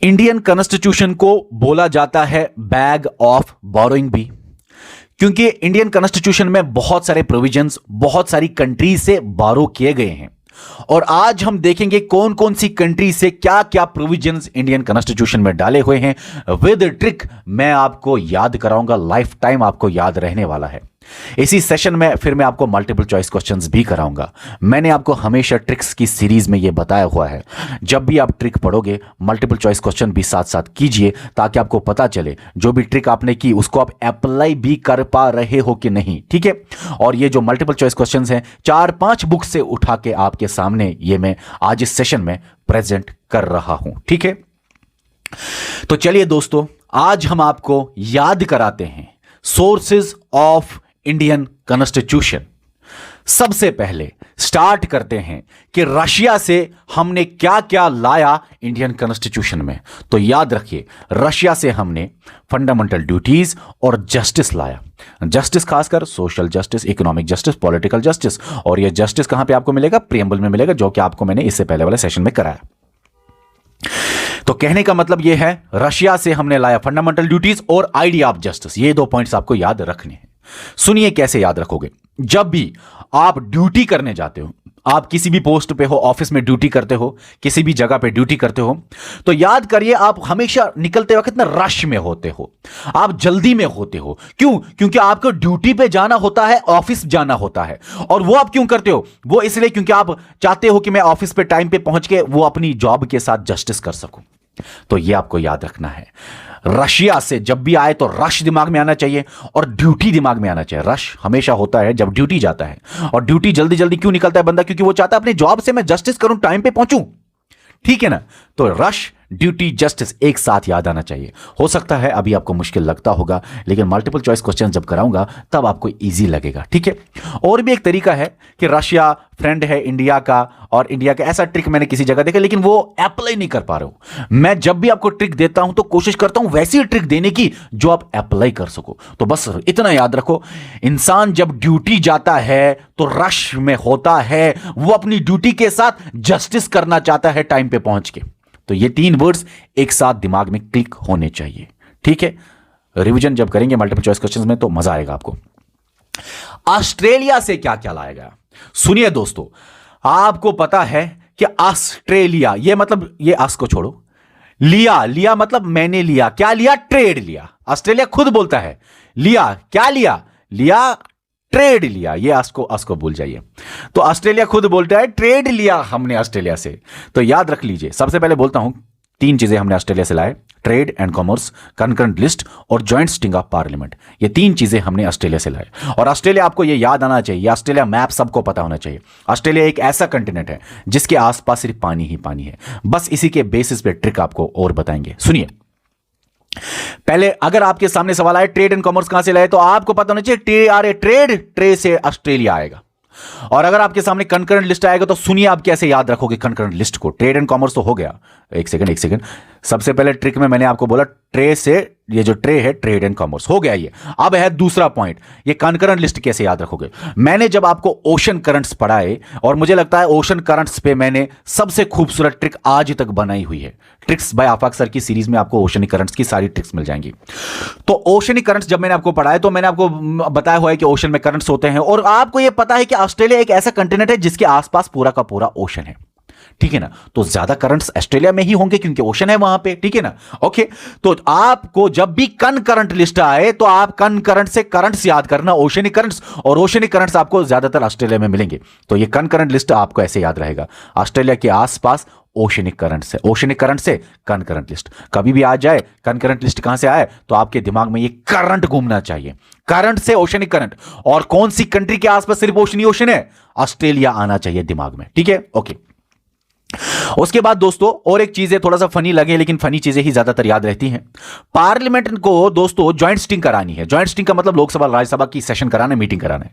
Indian constitution को बोला जाता है बैग ऑफ बोरोइंग भी, क्योंकि इंडियन कॉन्स्टिट्यूशन में बहुत सारे प्रोविजंस बहुत सारी कंट्रीज से बारो किए गए हैं। और आज हम देखेंगे कौन कौन सी कंट्री से क्या क्या प्रोविजंस इंडियन कॉन्स्टिट्यूशन में डाले हुए हैं। विद ट्रिक मैं आपको याद कराऊंगा, लाइफ टाइम आपको याद रहने वाला है। इसी सेशन में फिर मैं आपको मल्टीपल चॉइस क्वेश्चंस भी कराऊंगा। मैंने आपको हमेशा ट्रिक्स की सीरीज में यह बताया हुआ है, जब भी आप ट्रिक पढ़ोगे मल्टीपल चॉइस क्वेश्चन भी साथ साथ कीजिए, ताकि आपको पता चले जो भी ट्रिक आपने की उसको आप अप्लाई भी कर पा रहे हो कि नहीं। ठीक है, और ये जो मल्टीपल चॉइस क्वेश्चंस हैं 4-5 बुक से उठा के आपके सामने ये मैं आज इस सेशन में प्रेजेंट कर रहा हूं। ठीक है, तो चलिए दोस्तों, आज हम आपको याद कराते हैं सोर्सेज ऑफ इंडियन कॉन्स्टिट्यूशन। सबसे पहले स्टार्ट करते हैं कि रशिया से हमने क्या क्या लाया इंडियन कॉन्स्टिट्यूशन में। तो याद रखिए, रशिया से हमने फंडामेंटल ड्यूटीज और जस्टिस लाया। जस्टिस खासकर social justice, economic justice, political justice. और यह जस्टिस कहां पे आपको मिलेगा? प्रीएम्बल में मिलेगा, जो कि आपको मैंने इससे पहले वाले सेशन में कराया। तो कहने का मतलब यह है, रशिया से हमने लाया फंडामेंटल ड्यूटीज और आइडिया ऑफ जस्टिस। ये 2 पॉइंट्स आपको याद रखने हैं। सुनिए कैसे याद रखोगे। जब भी आप ड्यूटी करने जाते हो, आप किसी भी पोस्ट पे हो, ऑफिस में ड्यूटी करते हो, किसी भी जगह पे ड्यूटी करते हो, तो याद करिए आप हमेशा निकलते वक्त ना रश में होते हो, आप जल्दी में होते हो। क्यों? क्योंकि आपको ड्यूटी पे जाना होता है, ऑफिस जाना होता है। और वो आप क्यों करते हो? वो इसलिए क्योंकि आप चाहते हो कि मैं ऑफिस पे टाइम पे पहुंच के वो अपनी जॉब के साथ जस्टिस कर सकूं। तो ये आपको याद रखना है। रशिया से जब भी आए तो रश दिमाग में आना चाहिए और ड्यूटी दिमाग में आना चाहिए। रश हमेशा होता है जब ड्यूटी जाता है, और ड्यूटी जल्दी जल्दी क्यों निकलता है बंदा? क्योंकि वो चाहता है अपनी जॉब से मैं जस्टिस करूं, टाइम पे पहुंचूं। ठीक है ना? तो रश, ड्यूटी, जस्टिस एक साथ याद आना चाहिए। हो सकता है अभी आपको मुश्किल लगता होगा, लेकिन मल्टीपल चॉइस क्वेश्चन जब कराऊंगा तब आपको इजी लगेगा। ठीक है, और भी एक तरीका है कि रशिया फ्रेंड है इंडिया का, और इंडिया का ऐसा ट्रिक मैंने किसी जगह देखा, लेकिन वो अप्लाई नहीं कर पा रहे हो। मैं जब भी आपको ट्रिक देता हूं तो कोशिश करता हूं वैसी ट्रिक देने की जो आप अप्लाई कर सको। तो बस इतना याद रखो, इंसान जब ड्यूटी जाता है तो रश में होता है, वो अपनी ड्यूटी के साथ जस्टिस करना चाहता है टाइम पे पहुंच के। तो ये 3 वर्ड्स एक साथ दिमाग में क्लिक होने चाहिए। ठीक है, रिवीजन जब करेंगे मल्टीपल चॉइस क्वेश्चंस में तो मजा आएगा आपको। ऑस्ट्रेलिया से क्या क्या लाया गया? सुनिए दोस्तों, आपको पता है कि ऑस्ट्रेलिया, ये मतलब ये आस को छोड़ो, लिया मतलब मैंने लिया। क्या लिया? ट्रेड लिया। ऑस्ट्रेलिया खुद बोलता है लिया। क्या लिया? लिया, ट्रेड लिया। ये आस को भूल जाइए। तो ऑस्ट्रेलिया खुद बोलता है ट्रेड लिया हमने ऑस्ट्रेलिया से। तो याद रख लीजिए, सबसे पहले बोलता हूं 3 चीजें हमने ऑस्ट्रेलिया से लाए: trade and commerce, concurrent list और ज्वाइंट स्टिंग ऑफ पार्लियामेंट। ये 3 चीजें हमने ऑस्ट्रेलिया से लाए। और ऑस्ट्रेलिया आपको ये याद आना चाहिए, ऑस्ट्रेलिया मैप सबको पता होना चाहिए। ऑस्ट्रेलिया एक ऐसा कंटिनेंट है जिसके आसपास सिर्फ पानी ही पानी है। बस इसी के बेसिस पे ट्रिक आपको और बताएंगे। सुनिए, पहले अगर आपके सामने सवाल आए ट्रेड एंड कॉमर्स कहां से लाए, तो आपको पता होना चाहिए ट्रेड से ऑस्ट्रेलिया आएगा। और अगर आपके सामने कंकरेंट लिस्ट आएगा तो सुनिए आप कैसे याद रखोगे कंकरेंट लिस्ट को। ट्रेड एंड कॉमर्स तो हो गया। एक सेकंड, सबसे पहले ट्रिक में मैंने आपको बोला ट्रे से, ये जो ट्रे है ट्रेड एंड कॉमर्स हो गया ये। अब है दूसरा पॉइंट, ये कंकरेंट लिस्ट कैसे याद रखोगे। मैंने जब आपको ओशन करंट्स पढ़ाए, और मुझे लगता है ओशन करंट्स पे मैंने सबसे खूबसूरत ट्रिक आज तक बनाई हुई है। ट्रिक्स बाय आफाक सर की सीरीज में आपको ओशनिक करंट्स की सारी ट्रिक्स मिल जाएंगी। तो ओशनिक करंट्स जब मैंने आपको पढ़ाया तो मैंने आपको बताया हुआ है कि ओशन में करंट्स होते हैं, और आपको यह पता है कि ऑस्ट्रेलिया एक ऐसा कंटिनेंट है जिसके आसपास पूरा का पूरा ओशन है। ठीक है ना? तो ज्यादा करंट्स ऑस्ट्रेलिया में ही होंगे क्योंकि ओशन है वहां पे। ठीक है ना? ओके, तो आपको जब भी करंट लिस्ट आए तो आप करंट से करंट्स याद करना, ओशनिक करंट्स, और ओशनिक करंट्स आपको ज्यादातर ऑस्ट्रेलिया में मिलेंगे। तो ये करंट लिस्ट आपको ऐसे याद रहेगा, ऑस्ट्रेलिया के आसपास ओशनिक करंट से, ओशनिक करंट से करंट लिस्ट। कभी भी आ जाए करंट लिस्ट कहां से आए तो आपके दिमाग में ये करंट घूमना चाहिए, करंट से ओशनिक करंट। और कौन सी कंट्री के आसपास सिर्फ ओशन ही ओशन है? ऑस्ट्रेलिया आना चाहिए दिमाग में। ठीक है, ओके। उसके बाद दोस्तों और एक चीज है, थोड़ा सा फनी लगे लेकिन फनी चीजें ही ज्यादातर याद रहती हैं। पार्लियामेंट को दोस्तों ज्वाइंट स्टिंग करानी है। ज्वाइंट स्टिंग का मतलब लोकसभा राज्यसभा की सेशन कराना, मीटिंग कराना है।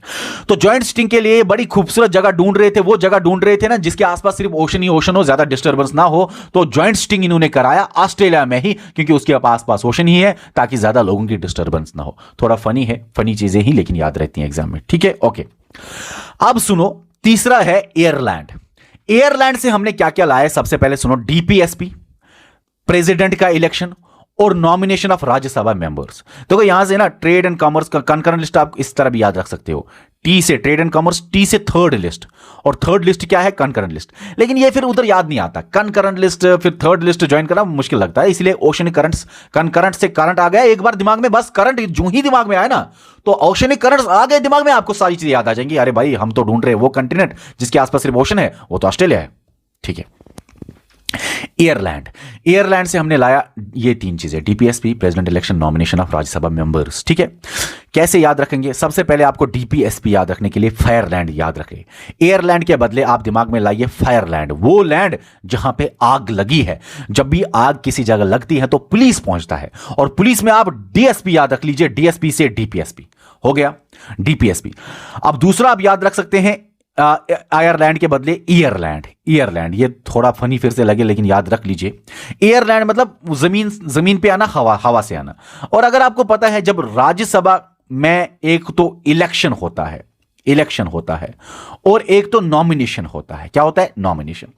तो ज्वाइंट स्टिंग के लिए बड़ी खूबसूरत जगह ढूंढ रहे थे, वो जगह ढूंढ रहे थे ना जिसके आसपास सिर्फ ओशन ही ओशन हो, ज्यादा डिस्टर्बेंस ना हो। तो ज्वाइंट स्टिंग इन्होंने कराया ऑस्ट्रेलिया में ही, क्योंकि उसके आसपास ओशन ही है, ताकि ज्यादा लोगों की डिस्टर्बेंस ना हो। थोड़ा फनी है, फनी चीजें ही लेकिन याद रहती हैं एग्जाम में। ठीक है, ओके। अब सुनो, तीसरा है एयरलैंड। एयरलैंड से हमने क्या क्या लाया? सबसे पहले सुनो, डीपीएसपी, प्रेसिडेंट का इलेक्शन और नॉमिनेशन ऑफ राज्यसभा मेंबर्स। देखो यहां से ना ट्रेड एंड कॉमर्स का कंकरेंट लिस्ट आप इस तरह भी याद रख सकते हो, टी से ट्रेड एंड कॉमर्स, टी से थर्ड लिस्ट, और थर्ड लिस्ट क्या है? Concurrent list. लेकिन ये फिर उधर याद नहीं आता, कंकरेंट लिस्ट फिर थर्ड लिस्ट ज्वाइन करना मुश्किल लगता है, इसलिए ओशनिक करंट्स, कंकरेंट से करंट आ गया एक बार दिमाग में, बस करंट जो ही दिमाग में आया ना तो ओशनिक करंट्स आ गए दिमाग में, आपको सारी चीजें याद आ जाएंगी। अरे भाई हम तो ढूंढ रहे हैं वो कंटिनेंट जिसके आसपास सिर्फ ओशन है, वो तो ऑस्ट्रेलिया है। ठीक है, एयरलैंड, एयरलैंड से हमने लाया ये तीन चीजें, DPSP, president election, nomination of Rajya Sabha members. ठीक है, कैसे याद रखेंगे? सबसे पहले आपको डीपीएसपी याद रखने के लिए फायरलैंड याद रखें। एयरलैंड के बदले आप दिमाग में लाइए फायरलैंड, वो लैंड जहां पे आग लगी है। जब भी आग किसी जगह लगती है तो पुलिस पहुंचता है, और पुलिस में आप डीएसपी याद रख लीजिए, डीएसपी से डीपीएसपी हो गया डीपीएसपी। अब दूसरा आप याद रख सकते हैं आयरलैंड के बदले ईयरलैंड, ईयरलैंड ये थोड़ा फनी फिर से लगे लेकिन याद रख लीजिए, एयरलैंड मतलब जमीन, जमीन पे आना, हवा, हवा से आना। और अगर आपको पता है जब राज्यसभा में एक तो इलेक्शन होता है, इलेक्शन होता है, और एक तो नॉमिनेशन होता है, क्या होता है? नॉमिनेशन।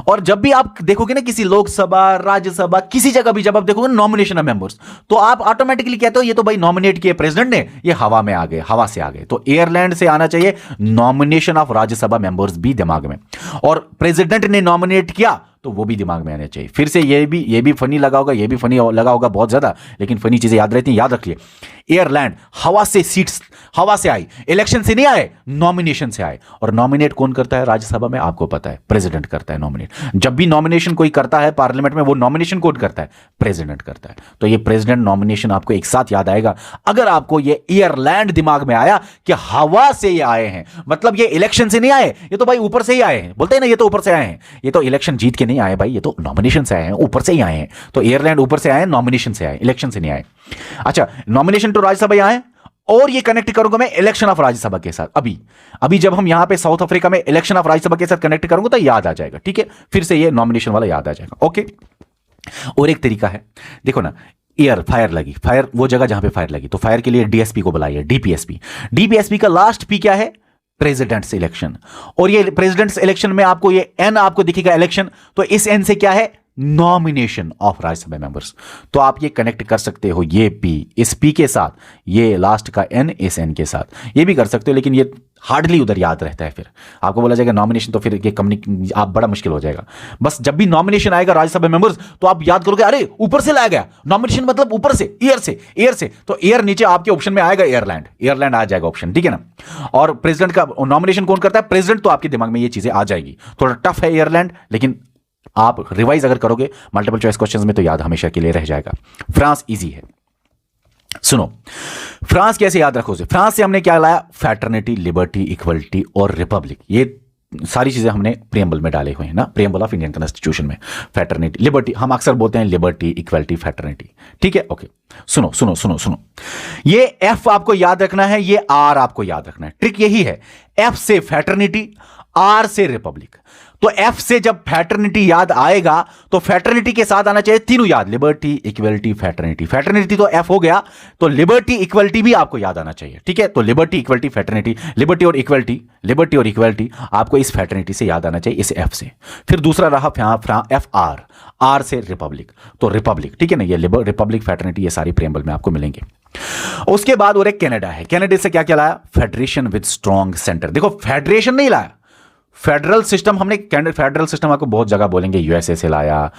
और जब भी आप देखोगे ना किसी लोकसभा, राज्यसभा, किसी जगह भी जब आप देखोगे नॉमिनेशन ऑफ मेंबर्स, तो आप ऑटोमेटिकली कहते हो ये तो भाई नॉमिनेट किए प्रेसिडेंट ने, ये हवा में आ गए, हवा से आ गए। तो एयरलैंड से आना चाहिए नॉमिनेशन ऑफ राज्यसभा मेंबर्स भी दिमाग में, और प्रेसिडेंट ने नॉमिनेट किया तो वो भी दिमाग में आने चाहिए। फिर से ये भी फनी लगा होगा, ये भी फनी लगा होगा बहुत ज्यादा, लेकिन फनी चीजें याद रहती हैं, याद रखिए। एयरलैंड हवा से सीट्स, हवा से आई, इलेक्शन से नहीं आए, नॉमिनेशन से आए। और नॉमिनेट कौन करता है राज्यसभा में? आपको पता है, प्रेसिडेंट करता है नॉमिनेट। जब भी नॉमिनेशन कोई करता है पार्लियामेंट में, वो नॉमिनेशन कौन करता है? प्रेसिडेंट करता है। तो ये प्रेसिडेंट नॉमिनेशन आपको एक साथ याद आएगा अगर आपको ये एयरलैंड दिमाग में आया कि हवा से ये आए हैं, मतलब ये इलेक्शन से नहीं आए, ये तो भाई ऊपर से ही आए हैं। बोलते हैं ना ये तो ऊपर से आए हैं, ये तो इलेक्शन जीत के नहीं आए भाई, ये तो नॉमिनेशन से आए हैं, ऊपर से ही आए हैं। तो एयरलैंड ऊपर से आए, नॉमिनेशन से आए, इलेक्शन से नहीं आए। अच्छा, नॉमिनेशन टू राज्यसभा यहां है, और ये कनेक्ट करूंगा मैं इलेक्शन ऑफ राज्यसभा के साथ। अभी जब हम यहां पे साउथ अफ्रीका में इलेक्शन ऑफ राज्यसभा के साथ कनेक्ट करूंगा तो याद आ जाएगा। ठीक है, फिर से ये नॉमिनेशन वाला याद आ जाएगा। ओके, और एक तरीका है, देखो ना, फायर लगी, फायर वो जगह जहां पे फायर लगी, तो फायर के लिए डीएसपी को बुलाइए, डीपीएसपी। डीपीएसपी का लास्ट पी क्या है? President's election. और ये प्रेसिडेंट्स इलेक्शन में आपको ये एन आपको दिखेगा इलेक्शन, तो इस एन से क्या है? Nomination of Rajya Sabha members. तो आप ये कनेक्ट कर सकते हो, ये पी इस पी के साथ, ये लास्ट का एन इस एन के साथ, ये भी कर सकते हो, लेकिन ये हार्डली उधर याद रहता है। फिर आपको बोला जाएगा नॉमिनेशन, तो फिर ये आप बड़ा मुश्किल हो जाएगा। बस जब भी नॉमिनेशन आएगा राज्यसभा मेंबर्स, तो आप याद करोगे अरे ऊपर से लाया गया, नॉमिनेशन मतलब ऊपर से, एयर से, एयर से, तो एयर नीचे आपके ऑप्शन में आएगा एयरलैंड, एयरलैंड आ जाएगा ऑप्शन। ठीक है ना। और प्रेसिडेंट का नॉमिनेशन कौन करता है? प्रेसिडेंट। तो आपके दिमाग में ये चीजें आ जाएगी। थोड़ा टफ है एयरलैंड, लेकिन आप रिवाइज अगर करोगे मल्टीपल चॉइस क्वेश्चंस में तो याद हमेशा के लिए रह जाएगा। फ्रांस इजी है, सुनो। फ्रांस कैसे याद रखोगे? फ्रांस से हमने क्या लाया? फैटर्निटी, लिबर्टी, इक्वलिटी और रिपब्लिक। ये सारी चीजें हमने प्रियम्बल में डाले हुए हैं ना, प्रियम्बल ऑफ इंडियन कॉन्स्टिट्यूशन में। फैटर्निटी, लिबर्टी, हम अक्सर बोलते हैं लिबर्टी, इक्वलिटी, फैटर्निटी। ठीक है, ओके। सुनो सुनो सुनो सुनो, ये एफ आपको याद रखना है, ये आर आपको याद रखना है। ट्रिक यही है, एफ से फैटर्निटी, आर से रिपब्लिक। तो एफ से जब फैटर्निटी याद आएगा तो फैटर्निटी के साथ आना चाहिए तीनों याद, लिबर्टी, इक्वलिटी, फैटर्निटी। फैटर्निटी तो एफ हो गया, तो लिबर्टी, इक्वलिटी भी आपको याद आना चाहिए। ठीक है, तो लिबर्टी, इक्वलिटी, फैटर्निटी, लिबर्टी और इक्वलिटी, लिबर्टी और इक्वलिटी आपको इस फैटर्निटी से याद आना चाहिए, इस एफ से। फिर दूसरा रहा एफ आर, आर से रिपब्लिक, तो रिपब्लिक। ठीक है ना, ये रिपब्लिक, फैटर्निटी, ये सारी प्रियम्बल में आपको मिलेंगे। उसके बाद और एक कनाडा है, कनाडा से क्या क्या लाया? Federation with strong centre. देखो फेडरेशन नहीं लाया, फेडरल सिस्टम हमने, फेडरल सिस्टम आपको बहुत जगह बोलेंगे, यूएसए से लाया,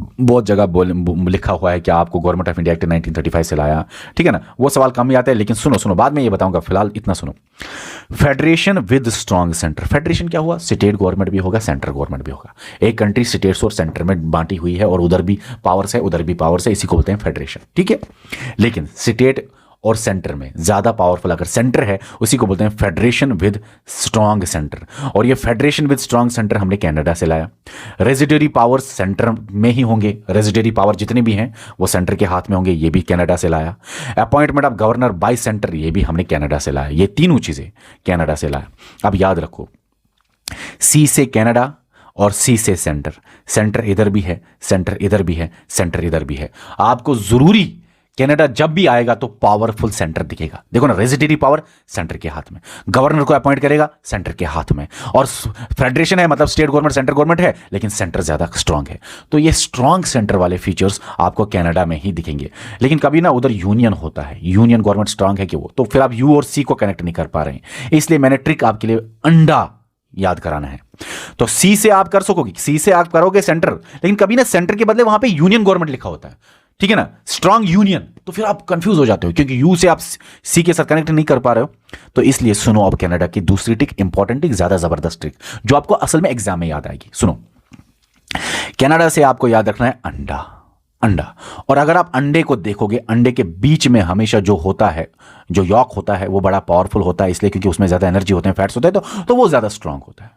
बहुत जगह लिखा हुआ है कि आपको गवर्नमेंट ऑफ इंडिया एक्ट 1935 से लाया। ठीक है ना, वो सवाल कम ही आता है, लेकिन सुनो सुनो, बाद में ये बताऊंगा, फिलहाल इतना सुनो। Federation with strong centre. Federation क्या हुआ? स्टेट गवर्नमेंट भी होगा, सेंट्रल गवर्नमेंट भी होगा। एक कंट्री स्टेट्स और सेंटर में बांटी हुई है, और उधर भी पावर्स है, उधर भी पावर्स है, इसी को बोलते हैं फेडरेशन। ठीक है, लेकिन स्टेट और सेंटर में ज्यादा पावरफुल अगर सेंटर है, उसी को बोलते हैं फेडरेशन विद स्ट्रॉन्ग सेंटर। और ये फेडरेशन विद स्ट्रॉन्ग सेंटर हमने कनाडा से लाया। रेजिडरी पावर्स सेंटर में ही होंगे, रेजिडरी पावर जितने भी हैं वो सेंटर के हाथ में होंगे, ये भी कनाडा से लाया। Appointment of governor bye centre, ये भी हमने कनाडा से लाया। ये तीनों चीजें कनाडा से लाया। अब याद रखो, सी से कनाडा और सी से सेंटर, सेंटर इधर भी है, सेंटर इधर भी है, सेंटर इधर भी है। आपको जरूरी कनाडा जब भी आएगा तो पावरफुल सेंटर दिखेगा। देखो ना, रेजिडेंसी पावर सेंटर के हाथ में, गवर्नर को अपॉइंट करेगा सेंटर के हाथ में, और फेडरेशन है मतलब स्टेट गवर्नमेंट सेंटर गवर्नमेंट है, लेकिन सेंटर ज्यादा स्ट्रांग है। तो ये स्ट्रांग सेंटर वाले फीचर्स आपको कनाडा में ही दिखेंगे। लेकिन कभी ना उधर यूनियन होता है, यूनियन गवर्नमेंट स्ट्रांग है कि वो, तो फिर आप यू और सी को कनेक्ट नहीं कर पा रहे हैं। इसलिए मैंने ट्रिक आपके लिए अंडा याद कराना है। तो सी से आप कर सकोगे, सी से आप करोगे सेंटर, लेकिन कभी ना सेंटर के बदले वहां पे यूनियन गवर्नमेंट लिखा होता है, ठीक है ना, स्ट्रांग यूनियन, तो फिर आप कंफ्यूज हो जाते हो क्योंकि यू से आप सी के साथ कनेक्ट नहीं कर पा रहे हो। तो इसलिए सुनो अब कनाडा की दूसरी ट्रिक, इंपॉर्टेंट ट्रिक, ज्यादा जबरदस्त ट्रिक जो आपको असल में एग्जाम में याद आएगी। सुनो, कनाडा से आपको याद रखना है अंडा, अंडा। और अगर आप अंडे को देखोगे, अंडे के बीच में हमेशा जो होता है, जो यॉक होता है, वो बड़ा पावरफुल होता है, इसलिए क्योंकि उसमें ज्यादा एनर्जी होते हैं, फैट्स होते हैं, तो वो ज्यादा स्ट्रांग होता है।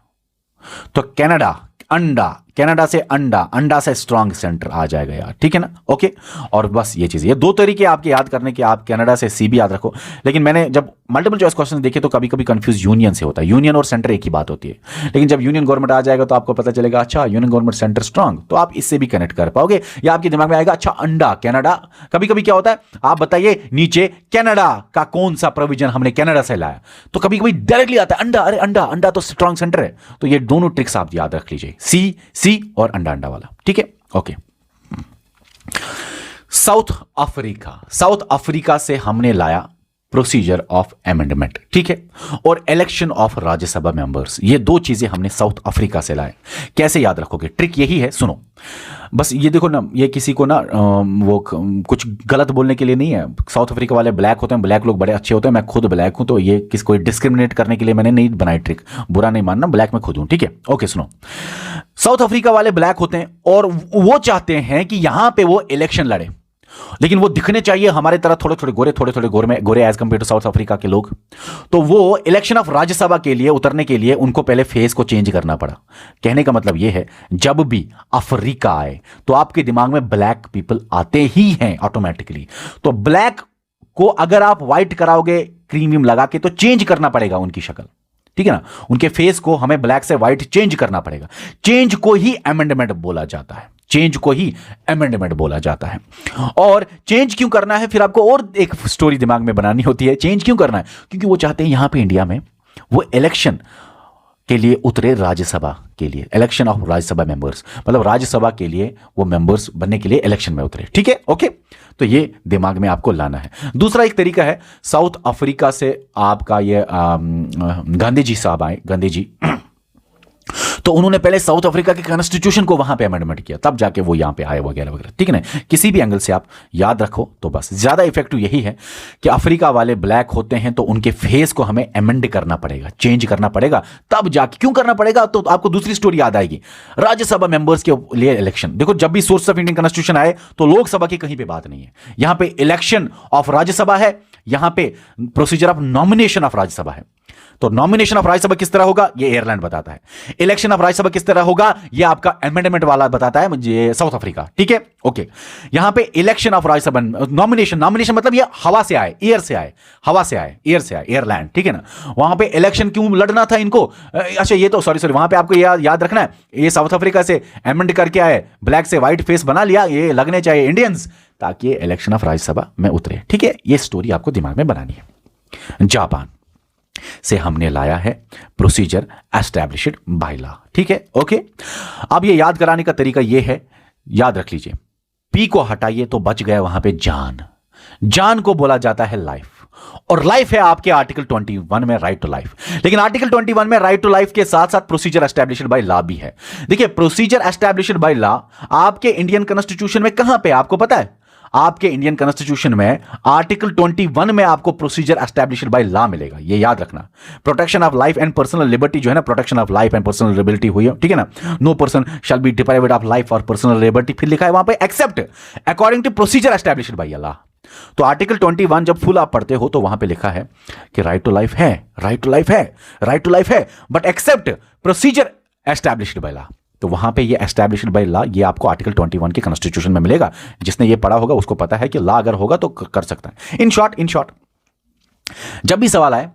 तो कनाडा अंडा, कनाडा से अंडा, अंडा से स्ट्रांग सेंटर आ जाएगा यार, ठीक है ना, ओके। और बस ये चीज, ये दो तरीके आपके याद करने के, आप कनाडा से सी भी याद रखो। लेकिन मैंने जब मल्टीपल चॉइस क्वेश्चन देखे तो कभी कभी कंफ्यूज यूनियन से होता है, यूनियन और सेंटर एक ही बात होती है। लेकिन जब यूनियन गवर्नमेंट आ जाएगा तो आपको पता चलेगा अच्छा यूनियन गवर्नमेंट सेंटर स्ट्रांग, तो आप इससे भी कनेक्ट कर पाओगे, या आपके दिमाग में आएगा अच्छा अंडा कनाडा। कभी कभी क्या होता है, आप बताइए नीचे कनाडा का कौन सा प्रोविजन हमने कनाडा से लाया, तो कभी कभी डायरेक्टली आता है अंडा, अरे अंडा, अंडा तो स्ट्रांग सेंटर है। तो ये दोनों ट्रिक्स आप याद रख लीजिए, सी सी और अंडा अंडा वाला, ठीक है, okay. South Africa, south Africa से हमने लाया प्रोसीजर ऑफ अमेंडमेंट, ठीक है, और इलेक्शन ऑफ राज्यसभा मेंबर्स, ये दो चीजें हमने साउथ अफ्रीका से लाए। कैसे याद रखोगे, ट्रिक यही है, सुनो बस। ये देखो ना, ये किसी को ना वो कुछ गलत बोलने के लिए नहीं है। साउथ अफ्रीका वाले ब्लैक होते हैं, ब्लैक लोग बड़े अच्छे होते हैं, मैं खुद ब्लैक हूं, तो ये किसी को डिस्क्रिमिनेट करने के लिए मैंने नहीं बनाई ट्रिक, बुरा नहीं मानना, ब्लैक में खुद हूं, ठीक है, ओके। सुनो, साउथ अफ्रीका वाले ब्लैक होते हैं और वो चाहते हैं कि यहां पे वो इलेक्शन लड़े, लेकिन वो दिखने चाहिए हमारे तरह थोड़े थोड़े गोरे में, गोरे as compare to South Africa के लोग। तो वो इलेक्शन ऑफ राज्यसभा के लिए उतरने के लिए उनको पहले फेस को चेंज करना पड़ा। कहने का मतलब ये है, जब भी अफ्रीका आए तो आपके दिमाग में ब्लैक पीपल आते ही हैं ऑटोमेटिकली। तो ब्लैक को अगर आप व्हाइट कराओगे क्रीम लगा के, तो चेंज करना पड़ेगा उनकी शक्ल, ठीक है ना, उनके फेस को हमें ब्लैक से व्हाइट चेंज करना पड़ेगा। चेंज को ही अमेंडमेंट बोला जाता है, चेंज को ही अमेंडमेंट बोला जाता है। और चेंज क्यों करना है, फिर आपको और एक स्टोरी दिमाग में बनानी होती है। चेंज क्यों करना है, क्योंकि वो चाहते हैं यहां पे इंडिया में वो इलेक्शन के लिए उतरे, राज्यसभा के लिए, इलेक्शन ऑफ राज्यसभा मेंबर्स, मतलब राज्यसभा के लिए वो मेंबर्स बनने के लिए इलेक्शन में उतरे, ठीक है, ओके। तो ये दिमाग में आपको लाना है। दूसरा एक तरीका है, साउथ अफ्रीका से आपका ये गांधी जी साहब आए, गांधी जी, तो उन्होंने पहले साउथ अफ्रीका के कॉन्स्टिट्यूशन को वहां पे अमेंडमेंट किया, तब जाके वो यहां पे आए वगैरह वगैरह, ठीक है ना। किसी भी एंगल से आप याद रखो तो बस ज्यादा इफेक्टिव यही है कि अफ्रीका वाले ब्लैक होते हैं तो उनके फेस को हमें अमेंड करना पड़ेगा, चेंज करना पड़ेगा, तब जाके। क्यों करना पड़ेगा, तो आपको दूसरी स्टोरी याद आएगी, राज्यसभा मेंबर्स के लिए इलेक्शन। देखो, जब भी सोर्स ऑफ इंडियन कॉन्स्टिट्यूशन आए तो लोकसभा की कहीं पे बात नहीं है, यहां पे इलेक्शन ऑफ राज्यसभा है, यहां पे procedure of nomination of Rajya Sabha है। तो नॉमिनेशन ऑफ राज्यसभा किस तरह होगा, ये एयरलैंड बताता है। इलेक्शन ऑफ राज्यसभा किस तरह होगा, ये आपका अमेंडमेंट वाला बताता है मुझे, साउथ अफ्रीका, ठीक है, ओके। यहां पे election of Rajya Sabha, nomination, nomination मतलब ये हवा से आए, एयर से आए, हवा से आए, एयर से आए, एयरलैंड, ठीक है ना। वहां पे इलेक्शन क्यों लड़ना था इनको, अच्छा ये तो सॉरी वहां पे आपको याद रखना है, ये साउथ अफ्रीका से अमेंड करके आए, ब्लैक से व्हाइट फेस बना लिया, ये लगने चाहिए इंडियंस, ताकि इलेक्शन ऑफ राज्यसभा में उतरे, ठीक है। ये स्टोरी आपको दिमाग में बनानी है। जापान से हमने लाया है प्रोसीजर एस्टैब्लिश्ड बाय लॉ, ठीक है, ओके। अब ये याद कराने का तरीका ये है, याद रख लीजिए, पी को हटाइए तो बच गया वहां पे जान, जान को बोला जाता है लाइफ, और लाइफ है आपके आर्टिकल 21 में राइट टू लाइफ। लेकिन आर्टिकल 21 में राइट टू लाइफ के साथ साथ प्रोसीजर एस्टैब्लिश्ड बाय लॉ भी है। देखिए, प्रोसीजर एस्टैब्लिश्ड बाय लॉ आपके इंडियन कॉन्स्टिट्यूशन में कहां पे, आपको पता है, आपके इंडियन कॉन्स्टिट्यूशन में आर्टिकल 21 में आपको प्रोसीजर एस्टैब्लिश्ड बाय लॉ मिलेगा, ये याद रखना। Protection of life and personal liberty जो है ना, protection of life and personal liberty हुई है, ठीक है ना। No person shall be deprived of life और पर्सनल लिबर्टी, फिर लिखा है वहां पे except according to procedure established by law. तो आर्टिकल 21 जब फुल आप पढ़ते हो तो वहां पे लिखा है कि राइट टू लाइफ है, राइट टू लाइफ है, राइट टू लाइफ है, but except procedure established by law. तो वहां पे ये एस्टैब्लिश्ड बाय लॉ, ये आपको आर्टिकल 21 के कॉन्स्टिट्यूशन में मिलेगा। जिसने ये पढ़ा होगा उसको पता है कि लॉ अगर होगा तो कर सकता है। इन शॉर्ट जब भी सवाल आए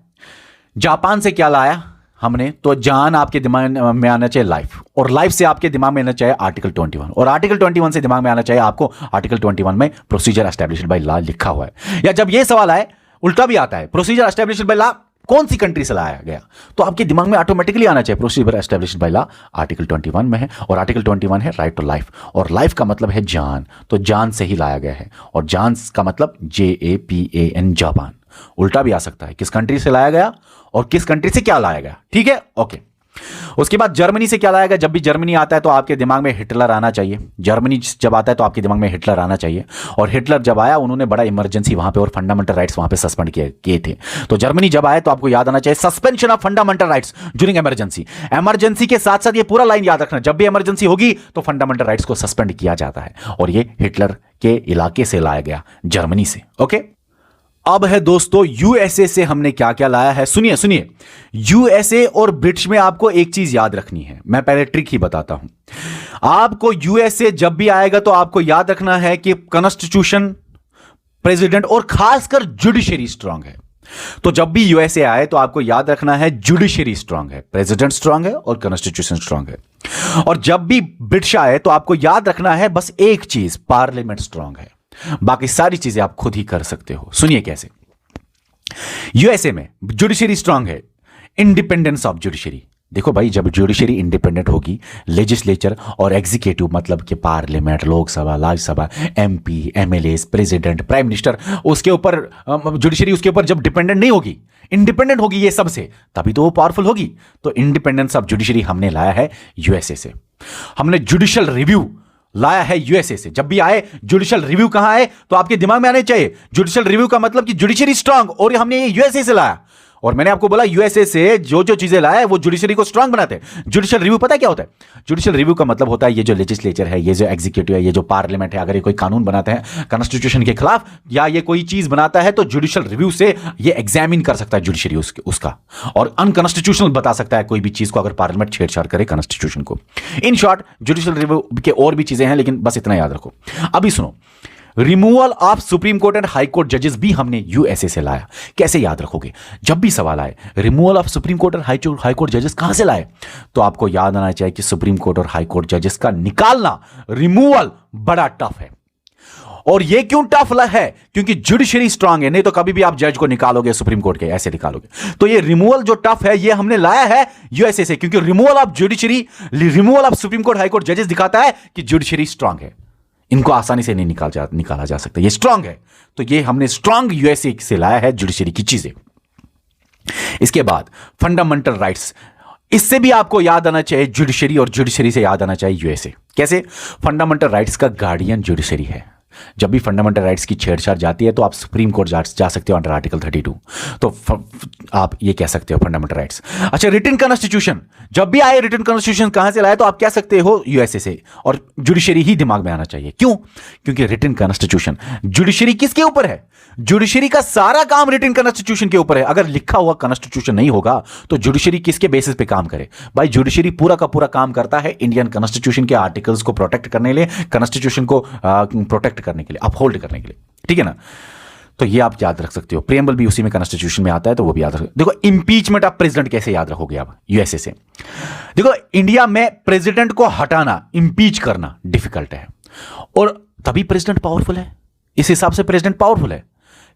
जापान से क्या लाया हमने, तो जान आपके दिमाग में आना चाहिए लाइफ, और लाइफ से आपके दिमाग में आना चाहिए आर्टिकल 21, और आर्टिकल 21 से दिमाग में आना चाहिए आपको आर्टिकल 21 में प्रोसीजर एस्टैब्लिश्ड बाय लॉ लिखा हुआ है। या जब यह सवाल आए उल्टा भी आता है, प्रोसीजर एस्टैब्लिश्ड बाय लॉ कौन सी कंट्री से लाया गया, तो आपके दिमाग में ऑटोमेटिकली आना चाहिए procedure established by law article 21 में है, और आर्टिकल 21 है राइट टू लाइफ, और लाइफ का मतलब है जान, तो जान से ही लाया गया है, और जान का मतलब JAPAN जापान। उल्टा भी आ सकता है, किस कंट्री से लाया गया और किस कंट्री से क्या लाया गया, ठीक है, ओके। उसके बाद जर्मनी से क्या लाया गया, जब भी जर्मनी आता है तो आपके दिमाग में हिटलर आना चाहिए, जर्मनी जब आता है तो आपके दिमाग में हिटलर आना चाहिए, और हिटलर जब आया उन्होंने बड़ा इमरजेंसी वहां पे और फंडामेंटल राइट्स वहां पे सस्पेंड किए थे, तो जर्मनी जब आए तो आपको याद आना चाहिए suspension of fundamental rights during emergency. Emergency के साथ साथ ये पूरा लाइन याद रखना, जब भी इमरजेंसी होगी तो फंडामेंटल राइट्स को सस्पेंड किया जाता है, और ये हिटलर के इलाके से लाया गया, जर्मनी से, ओके। अब है दोस्तों यूएसए से हमने क्या क्या लाया है, सुनिए सुनिए। यूएसए और ब्रिटिश में आपको एक चीज याद रखनी है, मैं पहले ट्रिक ही बताता हूं आपको। यूएसए जब भी आएगा तो आपको याद रखना है कि कॉन्स्टिट्यूशन, प्रेसिडेंट और खासकर जुडिशरी स्ट्रांग है। तो जब भी यूएसए आए तो आपको याद रखना है जुडिशरी स्ट्रांग है, प्रेसिडेंट स्ट्रांग है और कॉन्स्टिट्यूशन स्ट्रांग है। और जब भी ब्रिटिश आए तो आपको याद रखना है बस एक चीज, पार्लियामेंट स्ट्रांग है, बाकी सारी चीजें आप खुद ही कर सकते हो। सुनिए कैसे। यूएसए में जुडिशरी स्ट्रांग है, इंडिपेंडेंस ऑफ जुडिशरी। देखो भाई, जब जुडिशरी इंडिपेंडेंट होगी, लेजिस्लेचर और एग्जीक्यूटिव मतलब कि parliament, Lok Sabha, Rajya Sabha, MP, MLA, president, prime minister, उसके ऊपर जुडिशरी उसके ऊपर जब डिपेंडेंट नहीं होगी, इंडिपेंडेंट होगी ये सबसे, तभी तो वो पावरफुल होगी। तो इंडिपेंडेंस ऑफ जुडिशरी हमने लाया है यूएसए से। हमने जुडिशियल रिव्यू लाया है यूएसए से। जब भी आए जुडिशियल रिव्यू कहां आए तो आपके दिमाग में आने चाहिए जुडिशियल रिव्यू का मतलब कि जुडिशरी स्ट्रांग, और हमने ये यूएसए से लाया। और मैंने आपको बोला यूएसए से जो जो चीजें लाया है वो जुडिशरी को स्ट्रांग बनाते हैं। जुडिशियल रिव्यू पता है क्या होता है? जुडिशियल रिव्यू का मतलब होता है ये जो लेजिस्लेचर है, ये जो एग्जीक्यूटिव है, ये जो पार्लियामेंट है, अगर ये कोई कानून बनाते हैं कॉन्स्टिट्यूशन के खिलाफ या ये कोई चीज बनाता है तो जुडिशियल रिव्यू से ये एग्जामिन कर सकता है जुडिशरी उसका, और अनकॉन्स्टिट्यूशनल बता सकता है कोई भी चीज को अगर पार्लियामेंट छेड़छाड़ करे कॉन्स्टिट्यूशन को। इन शॉर्ट जुडिशियल रिव्यू के और भी चीजें हैं, लेकिन बस इतना याद रखो। अभी सुनो, removal of supreme court and high court जजेस भी हमने यूएसए से लाया। कैसे याद रखोगे? जब भी सवाल आए रिमूवल ऑफ सुप्रीम कोर्ट और हाई कोर्ट जजेस कहां से लाए, तो आपको याद आना चाहिए कि सुप्रीम कोर्ट और हाई कोर्ट जजेस का निकालना, रिमूवल बड़ा टफ है। और ये क्यों टफ है? क्योंकि जुडिशरी स्ट्रांग है, नहीं तो कभी भी आप जज को निकालोगे सुप्रीम कोर्ट के, ऐसे निकालोगे। तो ये रिमूवल जो टफ है ये हमने लाया है यूएसए से, क्योंकि removal of judiciary, removal of supreme court high court जजेस दिखाता है कि जुडिशरी स्ट्रांग है, इनको आसानी से नहीं निकाला जा सकता, ये स्ट्रांग है। तो ये हमने स्ट्रांग यूएसए से लाया है जुडिशरी की चीजें। इसके बाद फंडामेंटल राइट्स, इससे भी आपको याद आना चाहिए जुडिशरी, और जुडिशरी से याद आना चाहिए यूएसए। कैसे? फंडामेंटल राइट्स का गार्डियन जुडिशरी है। जब भी फंडामेंटल राइट्स की छेड़छाड़ जाती है तो आप सुप्रीम कोर्ट जा सकते हो अंडर आर्टिकल 32, तो आप ये कह सकते हो फंडामेंटल राइट्स। अच्छा, रिटन कॉन्स्टिट्यूशन, जब भी आए रिटन कॉन्स्टिट्यूशन कहां से लाए तो आप कह सकते हो यूएसए से, और जुडिशरी ही दिमाग में आना चाहिए। क्यों? क्योंकि रिटन कॉन्स्टिट्यूशन, जुडिशरी किसके ऊपर है? जुडिशरी का सारा काम रिटन कॉन्स्टिट्यूशन के ऊपर है। अगर लिखा हुआ कॉन्स्टिट्यूशन नहीं होगा तो जुडिशरी किसके बेसिस पे काम करे? भाई जुडिशरी पूरा का पूरा काम करता है इंडियन कॉन्स्टिट्यूशन के आर्टिकल्स को प्रोटेक्ट करने के लिए, कॉन्स्टिट्यूशन को प्रोटेक्ट करने के लिए, अपहोल्ड करने के लिए, ठीक है ना? तो ये आप याद रख सकते हो। प्रियम्बल भी उसी में कॉन्स्टिट्यूशन में आता है, तो वो भी याद रख। देखो, इंपीचमेंट ऑफ प्रेसिडेंट कैसे याद रखोगे आप यूएसए से? देखो, इंडिया में प्रेसिडेंट को हटाना, इंपीच करना डिफिकल्ट है, और तभी प्रेसिडेंट पावरफुल है। इस हिसाब से प्रेसिडेंट पावरफुल है।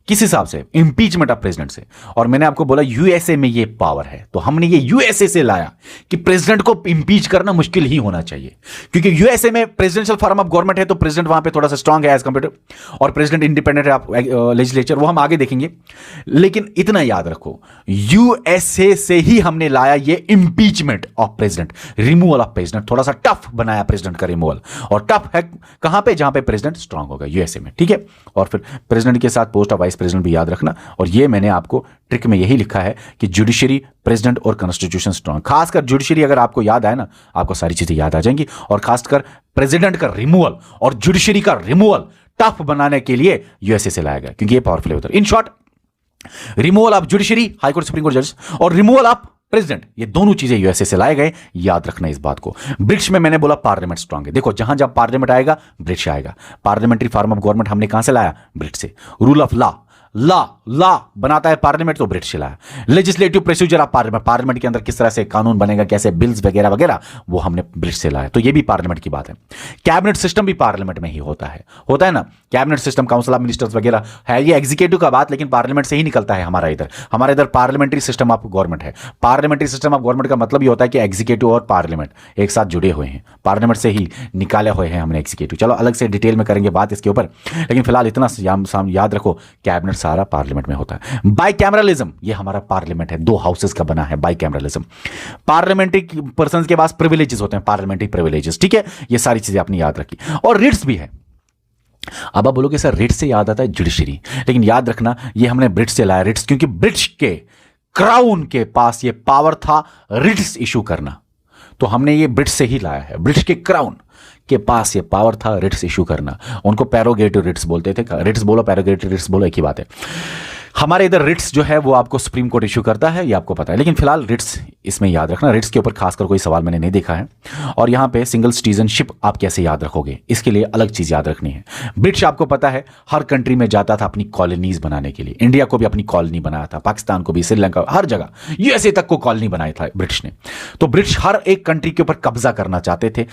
किस हिसाब से? इंपीचमेंट ऑफ प्रेसिडेंट से। और मैंने आपको बोला यूएसए में ये पावर है, तो हमने ये यूएसए से लाया कि प्रेसिडेंट को इंपीच करना मुश्किल ही होना चाहिए, क्योंकि यूएसए में प्रेसिडेंशियल फॉर्म ऑफ गवर्नमेंट है, तो प्रेसिडेंट वहां पे थोड़ा सा स्ट्रांग है एज कंपेयर, और प्रेसिडेंट इंडिपेंडेंट है, लेजिस्लेचर, वो हम आगे देखेंगे। लेकिन इतना याद रखो, यूएसए से ही हमने लाया ये impeachment of president, removal of president. थोड़ा सा टफ बनाया प्रेसिडेंट का रिमूवल, और टफ है कहां पे? जहां पे प्रेसिडेंट स्ट्रांग होगा, यूएसए में, ठीक है। और फिर प्रेसिडेंट के साथ पोस्ट ऑफ वाइस प्रेसिडेंट भी याद रखना। और ये मैंने आपको ट्रिक में यही लिखा है कि जुडिशरी, प्रेसिडेंट और कॉन्स्टिट्यूशन स्ट्रांग। खासकर जुडिशरी अगर आपको याद आए ना, आपको सारी चीजें याद आ जाएंगी। और खासकर प्रेसिडेंट का रिमूवल और जुडिशरी का रिमूवल टफ बनाने के लिए यूएसए से लाया गया, क्योंकि ये पावरफुल है उधर। In short, removal of judiciary, high court, supreme court जज, और रिमूवल ऑफ प्रेसिडेंट, ये दोनों चीजें यूएसए से लाए गए। याद रखना इस बात को। ब्रिटिश में मैंने बोला पार्लियामेंट स्ट्रांग है। देखो, जहां जब पार्लियामेंट आएगा ब्रिटिश आएगा। पार्लियामेंट्री फॉर्म ऑफ गवर्नमेंट हमने कहां से लाया? ब्रिटिश से। रूल ऑफ लॉ, लॉ बनाता है पार्लियामेंट, तो ब्रिटिश लाया। लेजिस्लेटिव प्रोसीजर ऑफ पार्लियामेंट के अंदर किस तरह से कानून बनेगा, कैसे बिल्स वगैरह वगैरह, वो हमने ब्रिटिश से लाया। तो ये भी पार्लियामेंट की बात है। कैबिनेट सिस्टम भी पार्लियामेंट में ही होता है ना। Cabinet system, council of ministers वगैरह है, ये एग्जीक्यूटिव का बात, लेकिन पार्लियामेंट से ही निकलता है। हमारा इधर पार्लियामेंट्री सिस्टम ऑफ गवर्नमेंट है। पार्लियामेंट्री सिस्टम ऑफ गवर्नमेंट का मतलब ये होता है कि एग्जीक्यूटिव और पार्लियामेंट एक साथ जुड़े हुए हैं, पार्लियामेंट से ही निकाले हुए हैं हमने एग्जीक्यूटिव। चलो अलग से डिटेल में करेंगे बात इसके ऊपर, लेकिन फिलहाल इतना याद रखो, कैबिनेट सारा पार्लियामेंट में होता है। बाइकैमरलिज्म, ये हमारा पार्लियामेंट है, 2 हाउसेस का बना है बाइकैमरलिज्म। पार्लियामेंट्री पर्संस के पास प्रिविलेजेस होते हैं, पार्लियामेंट्री प्रिविलेजेस, ठीक है। ये सारी चीजें आपने याद रखी। और रिट्स भी है। अब आप बोलोगे सर रिट्स से याद आता है जुडिशरी, लेकिन याद रखना ये हमने ब्रिटिश से लाया रिट्स, क्योंकि ब्रिटिश के क्राउन के पास ये पावर था रिट्स इशू करना, तो हमने ये ब्रिटिश से ही लाया है। ब्रिटिश के क्राउन के पास ये पावर था रिट्स इशू करना। उनको पैरोगेटिव रिट्स बोलते थे। रिट्स बोलो पैरोगेटिव रिट्स बोलो, एक ही बात है। हमारे इधर रिट्स जो है वो आपको सुप्रीम कोर्ट इशू करता है, ये आपको पता है। लेकिन फिलहाल रिट्स इसमें याद रखना। रिट्स के ऊपर खासकर कोई सवाल मैंने नहीं देखा है। और यहाँ पे सिंगल सिटीजनशिप आप कैसे याद रखोगे, इसके लिए अलग चीज़ याद रखनी है। ब्रिटिश आपको पता है हर कंट्री में जाता था अपनी कॉलोनीज बनाने के लिए। इंडिया को भी अपनी कॉलोनी बनाया था, पाकिस्तान को भी, श्रीलंका, हर जगह, यूएसए तक को कॉलोनी बनाया था ब्रिटिश ने। तो ब्रिटिश हर एक कंट्री के ऊपर कब्जा करना चाहते थे,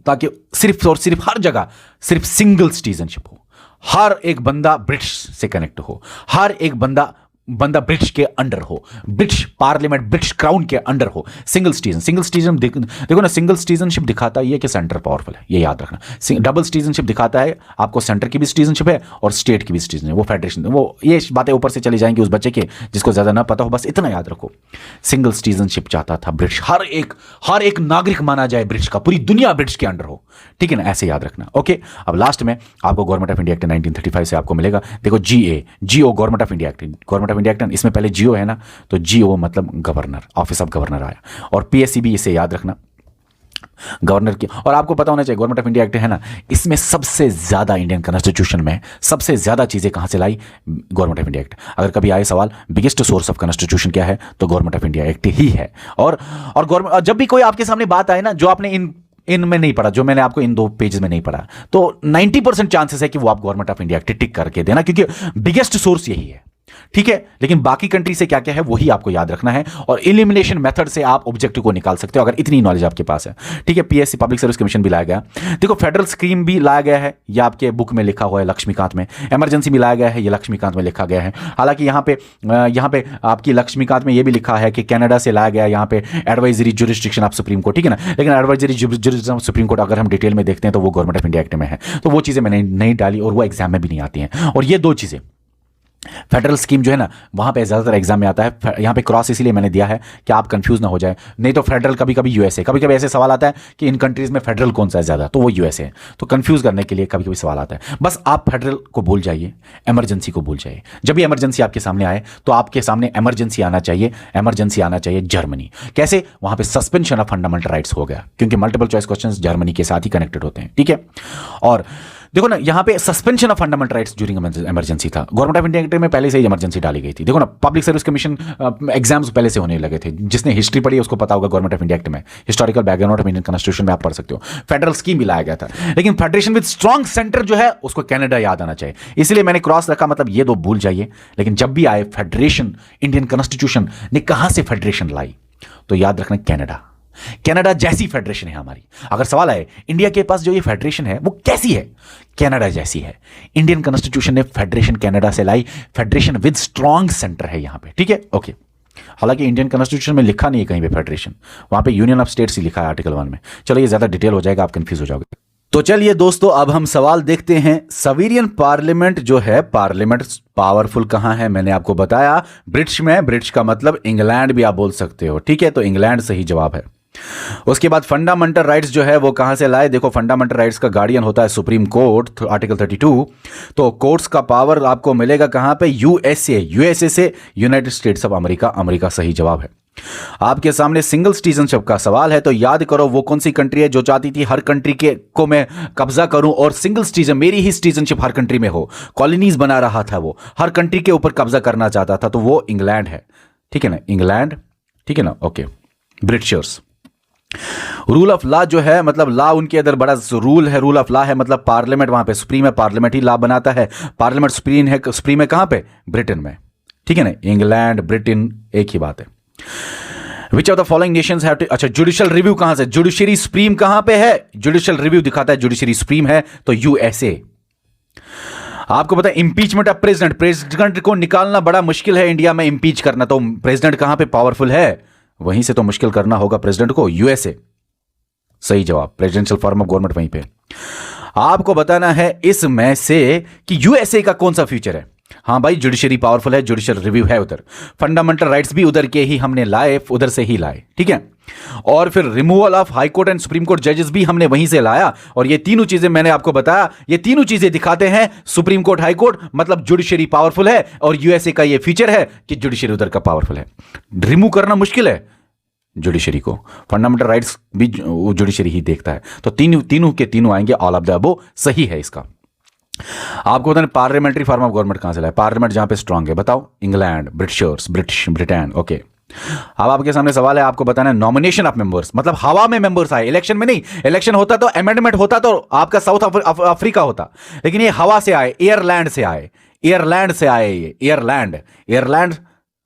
ताकि सिर्फ और सिर्फ हर जगह सिर्फ सिंगल सिटीजनशिप हो, हर एक बंदा ब्रिटिश से कनेक्ट हो, हर एक बंदा ब्रिटिश के अंडर हो, ब्रिटिश पार्लियामेंट, ब्रिटिश क्राउन के अंडर हो। सिंगल सिटीजन देखो ना, सिंगल सिटीजनशिप दिखाता है ये कि सेंटर पावरफुल है, ये याद रखना। डबल सिटीजनशिप दिखाता है आपको सेंटर की भी सिटीजनशिप है और स्टेट की भी सिटीजनशिप, वो फेडरेशन, वो ये बातें ऊपर से चली जाएंगी उस बच्चे के जिसको ज्यादा ना पता हो, बस इतना याद रखो। सिंगल सिटीजनशिप चाहता था ब्रिटिश, हर एक नागरिक माना जाए ब्रिटिश का, पूरी दुनिया ब्रिटिश के अंडर हो, ठीक है ना, ऐसे याद रखना। ओके, अब लास्ट में आपको गवर्नमेंट ऑफ इंडिया एक्ट 1935 से आपको मिलेगा। देखो GO government of India act, इसमें पहले GO है ना, तो GO मतलब गवर्नर, ऑफिस ऑफ गवर्नर आया। और PSC भी इसे याद रखना, गवर्नर की। और आपको पता होना चाहिए गवर्नमेंट ऑफ इंडिया एक्ट है ना, इसमें सबसे ज्यादा इंडियन कॉन्स्टिट्यूशन में सबसे ज्यादा चीजें कहां से लाई, गवर्नमेंट ऑफ इंडिया एक्ट। अगर कभी आए सवाल बिगेस्ट सोर्स ऑफ कॉन्स्टिट्यूशन क्या है, तो गवर्नमेंट ऑफ इंडिया एक्ट ही है। और गवर्नमेंट, जब भी कोई आपके सामने बात आए ना जो आपने इनमें नहीं पढ़ा, जो मैंने आपको इन 2 पेजेस में नहीं पढ़ा, तो 90% चांसेस है कि वो आप गवर्नमेंट ऑफ इंडिया एक्ट टिक करके देना, क्योंकि बिगेस्ट सोर्स यही है, ठीक है। लेकिन बाकी कंट्री से क्या क्या है वही आपको याद रखना है, और एलिमिनेशन मेथड से आप ऑब्जेक्टिव को निकाल सकते हो अगर इतनी नॉलेज आपके पास है, ठीक है। PSC पब्लिक सर्विस कमीशन भी लाया गया। देखो फेडरल स्कीम भी लाया गया है, ये आपके बुक में लिखा हुआ है लक्ष्मीकांत में। इमरजेंसी भी लाया गया है, ये लक्ष्मीकांत में लिखा गया है। हालांकि यहाँ पे आपकी लक्ष्मीकांत में ये भी लिखा है कि कनाडा से लाया गया यहाँ पे advisory jurisdiction of supreme court, ठीक है ना। लेकिन advisory jurisdiction of supreme court अगर हम डिटेल में देखते हैं तो वो गवर्नमेंट ऑफ इंडिया एक्ट में है, तो वो चीजें मैंने नहीं डाली और वो एग्जाम में भी नहीं आती हैं। और ये 2 चीजें फेडरल स्कीम जो है ना, वहां पे ज्यादातर एग्जाम में आता है। यहाँ पे क्रॉस इसीलिए मैंने दिया है कि आप कंफ्यूज ना हो जाए, नहीं तो फेडरल कभी कभी यूएसए, कभी कभी ऐसे सवाल आता है कि इन कंट्रीज में फेडरल कौन सा है ज्यादा, तो वो यूएसए है। तो कंफ्यूज करने के लिए कभी कभी सवाल आता है। बस आप फेडरल को भूल जाइए, इमरजेंसी को भूल जाइए। जब भी इमरजेंसी आपके सामने आए तो आपके सामने इमरजेंसी आना चाहिए जर्मनी। कैसे, वहां पे सस्पेंशन ऑफ फंडामेंटल राइट्स हो गया, क्योंकि मल्टीपल चॉइस क्वेश्चंस जर्मनी के साथ ही कनेक्टेड होते हैं, ठीक है। और देखो ना, यहां पे suspension of fundamental rights during emergency था। गवर्नमेंट ऑफ इंडिया एक्ट में पहले से ही इमरजेंसी डाली गई थी। देखो ना, पब्लिक सर्विस कमीशन एग्जाम्स पहले से होने लगे थे। जिसने हिस्ट्री पढ़ी उसको पता होगा गवर्नमेंट ऑफ इंडिया एक्ट में, historical background of Indian constitution में आप पढ़ सकते हो। फेडरल स्कीम भी लाया गया था, लेकिन फेडरेशन विद स्ट्रॉन्ग सेंटर जो है उसको कनाडा याद आना चाहिए, इसलिए मैंने क्रॉस रखा, मतलब ये 2 भूल जाइए। लेकिन जब भी आए फेडरेशन, इंडियन कॉन्स्टिट्यूशन ने कहां से फेडरेशन लाई, तो याद रखना कनाडा जैसी फेडरेशन है हमारी। अगर सवाल आए इंडिया के पास जो ये फेडरेशन है वो कैसी है, कनाडा जैसी है। इंडियन कॉन्स्टिट्यूशन ने फेडरेशन कनाडा से लाई, फेडरेशन विद स्ट्रॉन्ग सेंटर है यहां पे, ठीक है। ओके, हालांकि इंडियन कॉन्स्टिट्यूशन में लिखा नहीं है कहीं पे फेडरेशन, वहां पे यूनियन ऑफ स्टेट्स ही लिखा है आर्टिकल 1 में। चलो ये ज्यादा डिटेल हो जाएगा, आप कंफ्यूज हो जाओगे। तो चलिए दोस्तों, अब हम सवाल देखते हैं। सवीरियन पार्लियामेंट जो है, पार्लियामेंट पावरफुल कहां है, मैंने आपको बताया ब्रिटिश में। ब्रिटिश का मतलब इंग्लैंड भी आप बोल सकते हो, ठीक है। तो इंग्लैंड सही जवाब है। उसके बाद फंडामेंटल राइट्स जो है वो कहां से लाए, देखो फंडामेंटल राइट्स का गार्डियन होता है सुप्रीम कोर्ट, आर्टिकल 32। तो कोर्ट्स का पावर आपको मिलेगा कहां पे, यूएसए से, United states of America, America सही जवाब है। आपके सामने सिंगल सिटीजनशिप का सवाल है, तो याद करो वो कौन सी कंट्री है जो चाहती थी हर कंट्री के को मैं कब्जा करूं और सिंगल सिटीजन, मेरी ही सिटीजनशिप हर कंट्री में हो। कॉलोनीज बना रहा था वो, हर कंट्री के ऊपर कब्जा करना चाहता था, तो वो इंग्लैंड है, ठीक है ना, इंग्लैंड, ठीक है ना। Okay, Britishers. Rule of law जो है मतलब लॉ उनके अंदर बड़ा रूल है, रूल ऑफ लॉ है मतलब पार्लियामेंट वहां पे सुप्रीम है, पार्लियामेंट ही लॉ बनाता है। पार्लियामेंट सुप्रीम है कहां पे? ब्रिटेन में, ठीक है ना। इंग्लैंड ब्रिटेन एक ही बात है। Which of the following nations have to, अच्छा जुडिशियल रिव्यू कहां से? जुडिशरी सुप्रीम कहां पे है? जुडिशियल रिव्यू दिखाता है जुडिशरी सुप्रीम है तो यूएसए। आपको पता है इंपीचमेंट ऑफ प्रेसिडेंट, प्रेसिडेंट को निकालना बड़ा मुश्किल है इंडिया में, इंपीच करना। तो प्रेसिडेंट कहां पे पावरफुल है? वहीं से तो मुश्किल करना होगा प्रेसिडेंट को, यूएसए। सही जवाब, प्रेसिडेंशियल फॉर्म ऑफ गवर्नमेंट वहीं पे। आपको बताना है इसमें से कि यूएसए का कौन सा फ्यूचर है। हाँ भाई, जुडिशरी पावरफुल है, जुडिशियल रिव्यू है उधर, फंडामेंटल राइट्स भी उधर के ही हमने लाए, उधर से ही लाए, ठीक है। और फिर removal of high court and supreme court जजेस भी हमने वहीं से लाया। और ये तीनों चीजें मैंने आपको बताया, ये तीनों चीजें दिखाते हैं सुप्रीम कोर्ट हाई कोर्ट मतलब जुडिशरी पावरफुल है, और यूएसए का ये फीचर है कि जुडिशरी उधर का पावरफुल है। रिमूव करना मुश्किल है जुडिशरी को, फंडामेंटल राइट्स भी जुडिशरी ही देखता है। तो तीनों के तीनों आएंगे, ऑल ऑफ द अबव सही है इसका। आपको बताना पार्लियामेंट्री फॉर्म ऑफ गवर्नमेंट कहां से लाए? पार्लियामेंट जहां पे स्ट्रांग है, बताओ। England, Britain, okay. अब आपके सामने सवाल है, आपको बताना है नॉमिनेशन ऑफ मेंबर्स, मतलब हवा में मेंबर्स आए, इलेक्शन में नहीं। इलेक्शन होता तो अमेंडमेंट होता तो आपका साउथ अफ्रीका होता, लेकिन ये हवा से आए, एयरलैंड से आए, एयरलैंड से आए, ये एयरलैंड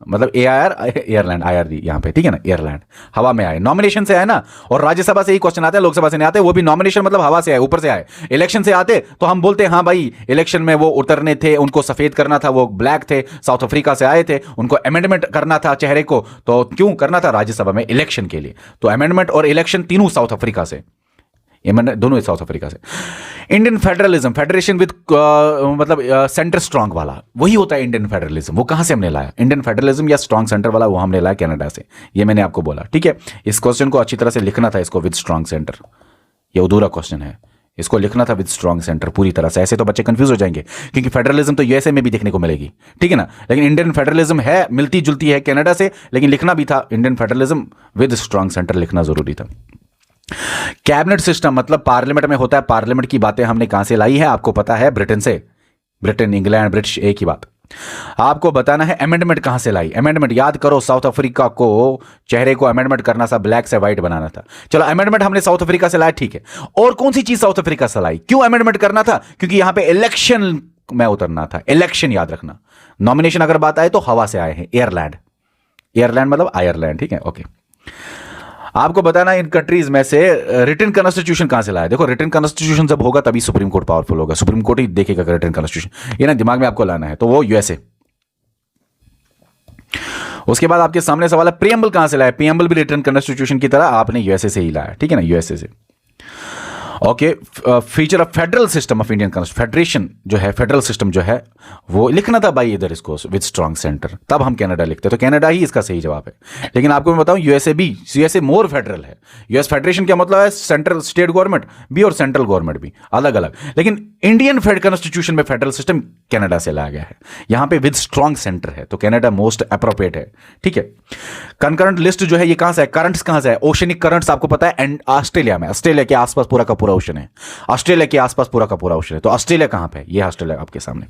मतलब एयरलैंड IRD यहां पे, ठीक है ना। एयरलैंड हवा में आए, नॉमिनेशन से आए ना। और राज्यसभा से ही क्वेश्चन आते हैं, लोकसभा से नहीं आते, वो भी नॉमिनेशन मतलब हवा से आए, ऊपर से आए। इलेक्शन से आते तो हम बोलते हैं हाँ भाई इलेक्शन में वो उतरने थे, उनको सफेद करना था, वो ब्लैक थे, साउथ अफ्रीका से आए थे, उनको अमेंडमेंट करना था चेहरे को। तो क्यों करना था? राज्यसभा में इलेक्शन के लिए। तो अमेंडमेंट और इलेक्शन तीनों साउथ अफ्रीका से, दोनों साउथ अफ्रीका से। इंडियन फेडरलिज्म, फेडरेशन विद मतलब सेंटर स्ट्रांग वाला, वही होता है इंडियन फेडरलिज्म। वो कहां से हमने लाया? इंडियन फेडरलिज्म या स्ट्रांग सेंटर वाला, वो हमने लाया कनाडा से। ये मैंने आपको बोला, ठीक है। इस क्वेश्चन को अच्छी तरह से लिखना था, इसको विद स्ट्रांग सेंटर, ये अधूरा क्वेश्चन है, इसको लिखना था विद स्ट्रांग सेंटर पूरी तरह से। ऐसे तो बच्चे कंफ्यूज हो जाएंगे, क्योंकि फेडरलिज्म तो यूएसए में भी देखने को मिलेगी, ठीक है ना। लेकिन इंडियन फेडरलिज्म है, मिलती जुलती है कनाडा से, लेकिन लिखना भी था Indian federalism with strong centre, लिखना जरूरी था। कैबिनेट सिस्टम मतलब पार्लियामेंट में होता है, पार्लियामेंट की बातें हमने कहां से लाई है? आपको पता है ब्रिटेन से, ब्रिटेन, इंग्लैंड, ब्रिटिश एक ही बात। आपको बताना है अमेंडमेंट कहां से लाई? अमेंडमेंट याद करो, साउथ अफ्रीका को चेहरे को अमेंडमेंट करना था, ब्लैक से व्हाइट बनाना था। चलो अमेंडमेंट हमने साउथ अफ्रीका से लाया, ठीक है। और कौन सी चीज साउथ अफ्रीका से लाई? क्यों अमेंडमेंट करना था? क्योंकि यहां पे इलेक्शन में उतरना था, इलेक्शन याद रखना। नॉमिनेशन अगर बात आए तो हवा से आए हैं, एयरलैंड मतलब आयरलैंड, ठीक है, ओके। आपको बताना इन कंट्रीज में से रिटन कॉन्स्टिट्यूशन कहां से लाया? देखो रिटन कॉन्स्टिट्यूशन जब होगा तभी सुप्रीम कोर्ट पावरफुल होगा, सुप्रीम कोर्ट ही देखेगा रिटन कॉन्स्टिट्यूशन, ये ना दिमाग में आपको लाना है। तो वो यूएसए। उसके बाद आपके सामने सवाल है प्रीएम्बल कहां से लाया? प्रीएम्बल भी रिटन कॉन्स्टिट्यूशन की तरह आपने यूएसए से ही लाया, ठीक है ना, यूएसए से। Okay, feature of federal system of Indian constitution, federation जो है, फेडरल सिस्टम जो है वो लिखना था भाई इधर, इसको विद स्ट्रांग सेंटर, तब हम कनाडा लिखते, तो कनाडा ही इसका सही जवाब है। लेकिन आपको मैं बताऊं यूएसए मोर फेडरल है। यूएस फेडरेशन क्या मतलब है? सेंट्रल स्टेट गवर्नमेंट भी और सेंट्रल गवर्नमेंट भी अलग अलग। लेकिन इंडियन फेड कॉन्स्टिट्यूशन में फेडरल सिस्टम कनाडा से लाया गया है, यहां पे विद स्ट्रांग सेंटर है, तो कनाडा मोस्ट अप्रोप्रिएट है, ठीक है। कंकरेंट लिस्ट जो है ये कहां से है? करंट्स कहां से है? ओशनिक करंट्स आपको पता है, एंड ऑस्ट्रेलिया में, ऑस्ट्रेलिया के आसपास पूरा का पूरा ओशन है, ऑस्ट्रेलिया के आसपास पूरा का पूरा ओशन है। तो ऑस्ट्रेलिया कहां पे है? ये ऑस्ट्रेलिया आपके सामने।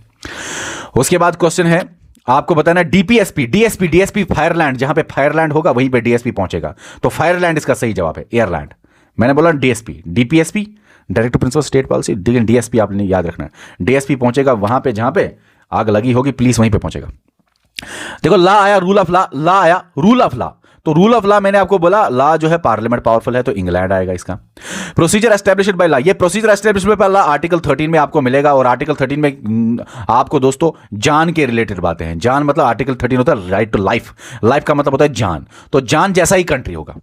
उसके बाद क्वेश्चन है आपको बताना है डीएसपी फायरलैंड, जहां पे फायरलैंड होगा वहीं पे डीएसपी पहुंचेगा, तो फायरलैंड इसका सही जवाब है, एयरलैंड। मैंने बोला DPSP direct to principal state policy, लेकिन डीएसपी आपने याद रखना है, डीएसपी पहुंचेगा वहां पे जहां पे आग लगी होगी, पुलिस वहीं पे पहुंचेगा। देखो लॉ आया, रूल ऑफ लॉ आया, रूल ऑफ लॉ, तो रूल ऑफ लॉ मैंने आपको बोला, लॉ जो है पार्लियामेंट पावरफुल है, तो इंग्लैंड आएगा इसका। प्रोसीजर एस्टैब्लिश्ड बाय लॉ, ये procedure established by law article 13 में आपको मिलेगा, और आर्टिकल 13 में आपको दोस्तों जान के रिलेटेड बातें हैं। जान मतलब आर्टिकल 13 होता है राइट टू लाइफ, लाइफ का मतलब होता है जान, तो जान जैसा ही कंट्री होगा।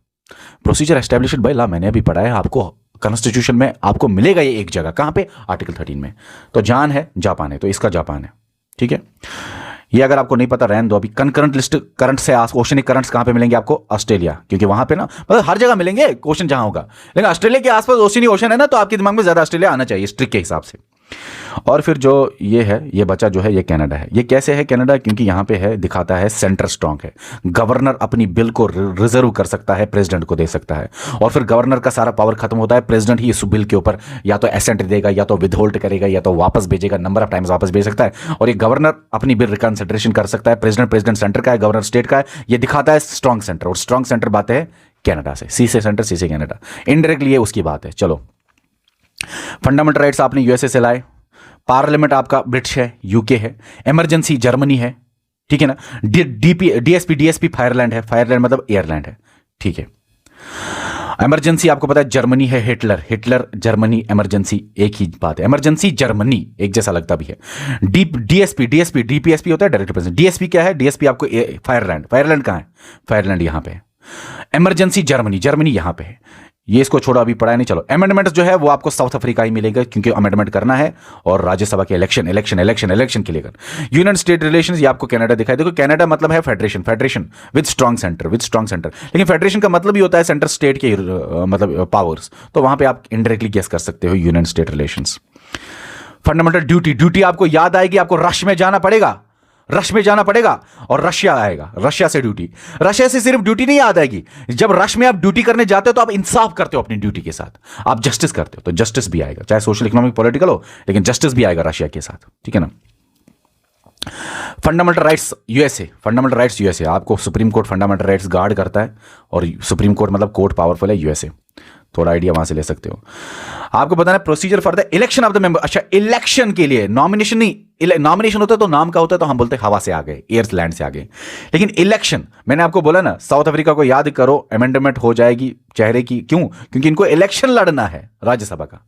प्रोसीजर एस्टैब्लिश्ड बाय लॉ मैंने अभी पढ़ा है आपको, कॉन्स्टिट्यूशन में आपको मिलेगा ये एक जगह, कहां पे? आर्टिकल 13 में। तो जान है, जापान है, तो इसका जापान है, ठीक है। ये अगर आपको नहीं पता रहने दो अभी। कंकरेंट लिस्ट, करंट से ओशनिक करंट्स कहां पे मिलेंगे आपको? ऑस्ट्रेलिया, क्योंकि वहां पे ना मतलब हर जगह मिलेंगे क्वेश्चन जहां होगा, लेकिन ऑस्ट्रेलिया के आसपास ओशनी ओशन है ना, तो आपके दिमाग में ज्यादा ऑस्ट्रेलिया आना चाहिए स्ट्रिक के हिसाब से। और फिर जो ये है, ये बचा जो है ये कनाडा है। ये कैसे है कनाडा? क्योंकि यहां पे है, दिखाता है सेंटर स्ट्रांग है, गवर्नर अपनी बिल को रिजर्व कर सकता है, प्रेसिडेंट को दे सकता है, और फिर गवर्नर का सारा पावर खत्म होता है, प्रेसिडेंट ही इस बिल के ऊपर या तो एसेंट देगा, या तो विदहोल्ड करेगा, या तो वापस भेजेगा, नंबर ऑफ टाइम्स वापस भेज सकता है, और ये गवर्नर अपनी बिल रिकंसिडरेशन कर सकता है। प्रेसिडेंट सेंटर का है, गवर्नर स्टेट का है। ये दिखाता है स्ट्रांग सेंटर, और स्ट्रांग सेंटर बात है कनाडा से, सी से सेंटर, सी से कनाडा, इनडायरेक्टली ये उसकी बात है। चलो, फंडामेंटल राइट्स आपने यूएसए से लाए, पार्लियामेंट आपका ब्रिटिश है, यूके है, इमरजेंसी जर्मनी है, ठीक है ना, डीएसपी फायरलैंड है, फायरलैंड मतलब एयरलैंड है, ठीक है। इमरजेंसी आपको पता है जर्मनी है, हिटलर जर्मनी, इमरजेंसी एक ही बात है, इमरजेंसी जर्मनी एक जैसा लगता भी है। डीपीएसपी होता है डायरेक्ट प्रेजेंट, डीएसपी क्या है, डीएसपी आपको फायरलैंड कहां है, फायरलैंड यहां पे है। इमरजेंसी जर्मनी यहां पे है, ये इसको छोड़ो, अभी पढ़ाया नहीं। चलो, अमेंडमेंट जो है वो आपको साउथ अफ्रीका ही मिलेगा, क्योंकि अमेंडमेंट करना है और राज्यसभा के इलेक्शन के लेकर। यूनियन स्टेट रिलेशंस, ये आपको कनाडा दिखाई, देखो कनाडा मतलब है फेडरेशन विद स्ट्रांग सेंटर, लेकिन फेडरेशन का मतलब ही होता है सेंटर स्टेट के मतलब पावर्स, तो वहां पे आप इनडायरेक्टली गेस कर सकते हो union state relations. Fundamental duty आपको याद आएगी, आपको रश में जाना पड़ेगा और रशिया आएगा, रशिया से सिर्फ ड्यूटी नहीं याद आएगी, जब रश में आप ड्यूटी करने जाते हो तो आप इंसाफ करते हो अपनी ड्यूटी के साथ, आप जस्टिस करते हो, तो जस्टिस भी आएगा, चाहे सोशल इकोनॉमिक पॉलिटिकल हो, लेकिन जस्टिस भी आएगा रशिया के साथ, ठीक है ना। फंडामेंटल राइट्स यूएसए, आपको supreme court fundamental rights guard करता है, और सुप्रीम कोर्ट मतलब कोर्ट पावरफुल है यूएसए, थोड़ा आइडिया वहां से ले सकते हो। आपको बताना procedure for the election of the member, अच्छा इलेक्शन के लिए नॉमिनेशन नहीं, नॉमिनेशन होता है तो नाम का होता है, तो हम बोलते हैं हवा से आ गए, एयर लैंड से आ गए, लेकिन इलेक्शन मैंने आपको बोला ना, साउथ अफ्रीका को याद करो, अमेंडमेंट हो जाएगी चेहरे की, क्यों, क्योंकि इनको इलेक्शन लड़ना है राज्यसभा का,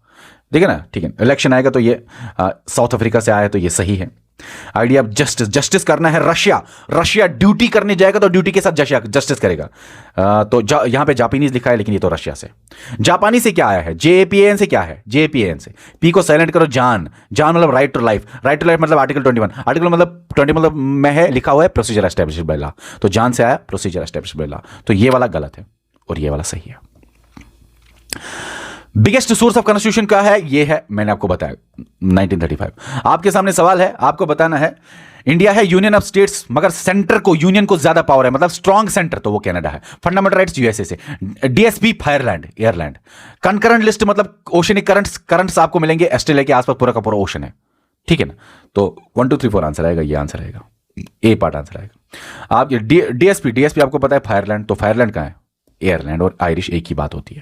ठीक है ना, ठीक है, इलेक्शन आएगा तो ये साउथ अफ्रीका से आया तो ये सही है। आइडिया जस्टिस करना है, रशिया ड्यूटी करने जाएगा तो ड्यूटी के साथ जस्टिस करेगा, तो यहां पे जापानीज लिखा है, लेकिन ये तो रशिया से, जापानी से क्या आया है, जेपीएन से, क्या है जेपीएन से, पी को साइलेंट करो, जान मतलब राइट टू लाइफ मतलब आर्टिकल 21, आर्टिकल मतलब 20 मतलब में है, लिखा हुआ है प्रोसीजर एस्टैब्लिश्ड बाय लॉ, तो जान से आया प्रोसीजर एस्टैब्लिश्ड बाय लॉ, तो ये वाला गलत है और ये वाला सही है। बिगेस्ट सोर्स ऑफ कॉन्स्टिट्यूशन क्या है, ये है, मैंने आपको बताया 1935। आपके सामने सवाल है, आपको बताना है, इंडिया है यूनियन ऑफ स्टेट्स, मगर सेंटर को, यूनियन को ज्यादा पावर है, मतलब स्ट्रॉन्ग सेंटर, तो वो कनाडा है। फंडामेंटल राइट्स यूएसए से, डीएसपी फायरलैंड एयरलैंड, कंकरेंट लिस्ट मतलब ओशनिक करंट्स आपको मिलेंगे, ऑस्ट्रेलिया के आसपास पूरा का पूरा ओशन है, ठीक है ना, तो 1 2 3 4 आंसर आएगा, ये आंसर आएगा, ए पार्ट आंसर आएगा। आप डीएसपी आपको पता है फायरलैंड, तो फायरलैंड कहां है, एयरलैंड और आयरिश एक ही बात होती है।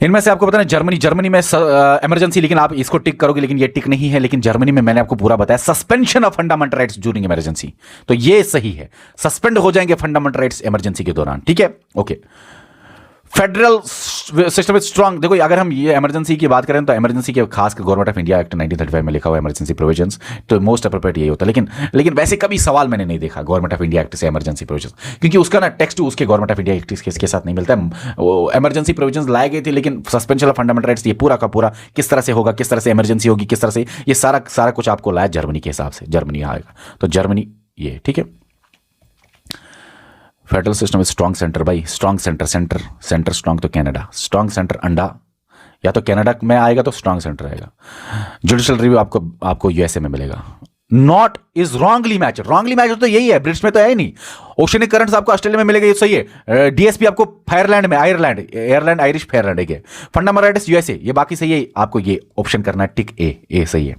इनमें से आपको बताना जर्मनी में इमरजेंसी, लेकिन आप इसको टिक करोगे, लेकिन ये टिक नहीं है, लेकिन जर्मनी में मैंने आपको पूरा बताया suspension of fundamental rights during emergency, तो ये सही है, सस्पेंड हो जाएंगे फंडामेंटल राइट्स इमरजेंसी के दौरान, ठीक है, okay. Federal system is strong, देखो अगर हम ये इमरजेंसी की बात करें तो इमरजेंसी के खास गवर्नमेंट ऑफ इंडिया एक्ट 1935 में लिखा हुआ इमरजेंसी प्रोविजंस, तो मोस्ट अप्रोप्रिएट यही होता है, लेकिन वैसे कभी सवाल मैंने नहीं देखा गवर्नमेंट ऑफ इंडिया एक्ट से इमरजेंसी प्रोविजंस, क्योंकि उसका ना टेक्स्ट उसके गवर्नमेंट ऑफ इंडिया एक्ट के साथ नहीं मिलता है। इमरजेंसी प्रोविजंस लाए गए थे, लेकिन सस्पेंशन ऑफ फंडामेंटल राइट्स ये पूरा का पूरा किस तरह से होगा, किस तरह से इमरजेंसी होगी, किस तरह से, ये सारा कुछ आपको लाया जर्मनी के हिसाब से, जर्मनी आएगा तो जर्मनी ये, ठीक है। फेडरल सिस्टम में स्ट्रॉन्ग सेंटर, भाई स्ट्रॉन्ग सेंटर स्ट्रॉन्ग, तो कनाडा, स्ट्रॉन्ग सेंटर अंडा, या तो कनाडा में आएगा तो स्ट्रॉन्ग सेंटर आएगा। जुडिशियल रिव्यू आपको यूएसए में मिलेगा। नॉट इज रॉन्गली मैच तो यही है, ब्रिटिश में तो है ही नहीं। ओशनिक करंट्स आपको ऑस्ट्रेलिया में मिलेगा, ये सही है। डीएसपी आपको फायरलैंड में, एयरलैंड आयरिश फायरलैंड है। फंडामेंटल राइट्स यूएसए, ये बाकी सही है, आपको ये ऑप्शन करना है टिक ए सही है।